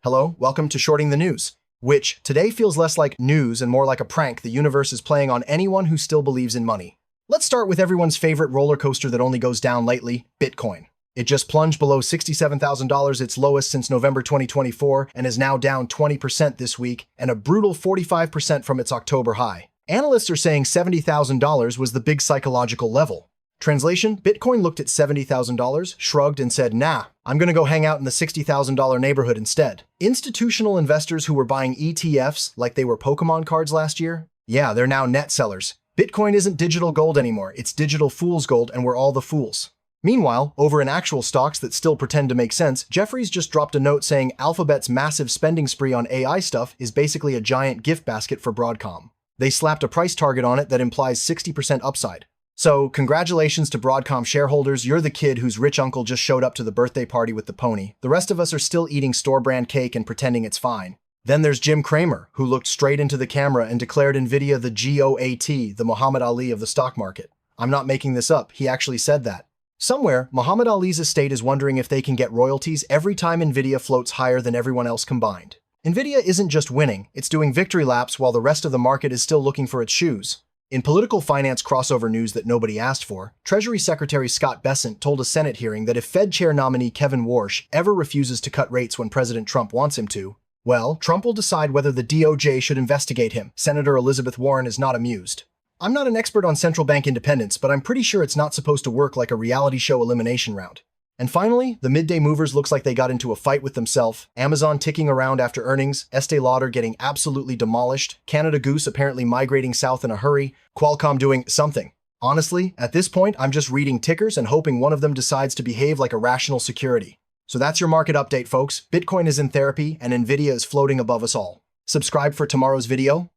Hello, welcome to Shorting the News, which today feels less like news and more like a prank the universe is playing on anyone who still believes in money. Let's start with everyone's favorite roller coaster that only goes down lately, Bitcoin. It just plunged below $67,000, its lowest since November 2024, and is now down 20% this week, and a brutal 45% from its October high. Analysts are saying $70,000 was the big psychological level. Translation, Bitcoin looked at $70,000, shrugged, and said, nah, I'm gonna go hang out in the $60,000 neighborhood instead. Institutional investors who were buying ETFs like they were Pokemon cards last year, yeah, they're now net sellers. Bitcoin isn't digital gold anymore, it's digital fool's gold, and we're all the fools. Meanwhile, over in actual stocks that still pretend to make sense, Jefferies just dropped a note saying Alphabet's massive spending spree on AI stuff is basically a giant gift basket for Broadcom. They slapped a price target on it that implies 60% upside. So, congratulations to Broadcom shareholders, you're the kid whose rich uncle just showed up to the birthday party with the pony. The rest of us are still eating store-brand cake and pretending it's fine. Then there's Jim Cramer, who looked straight into the camera and declared NVIDIA the GOAT, the Muhammad Ali of the stock market. I'm not making this up, he actually said that. Somewhere, Muhammad Ali's estate is wondering if they can get royalties every time NVIDIA floats higher than everyone else combined. NVIDIA isn't just winning, it's doing victory laps while the rest of the market is still looking for its shoes. In political finance crossover news that nobody asked for, Treasury Secretary Scott Bessent told a Senate hearing that if Fed Chair nominee Kevin Warsh ever refuses to cut rates when President Trump wants him to, well, Trump will decide whether the DOJ should investigate him. Senator Elizabeth Warren is not amused. I'm not an expert on central bank independence, but I'm pretty sure it's not supposed to work like a reality show elimination round. And finally, the midday movers looks like they got into a fight with themselves. Amazon ticking around after earnings, Estee Lauder getting absolutely demolished, Canada Goose apparently migrating south in a hurry, Qualcomm doing something. Honestly, at this point, I'm just reading tickers and hoping one of them decides to behave like a rational security. So that's your market update, folks. Bitcoin is in therapy and NVIDIA is floating above us all. Subscribe for tomorrow's video.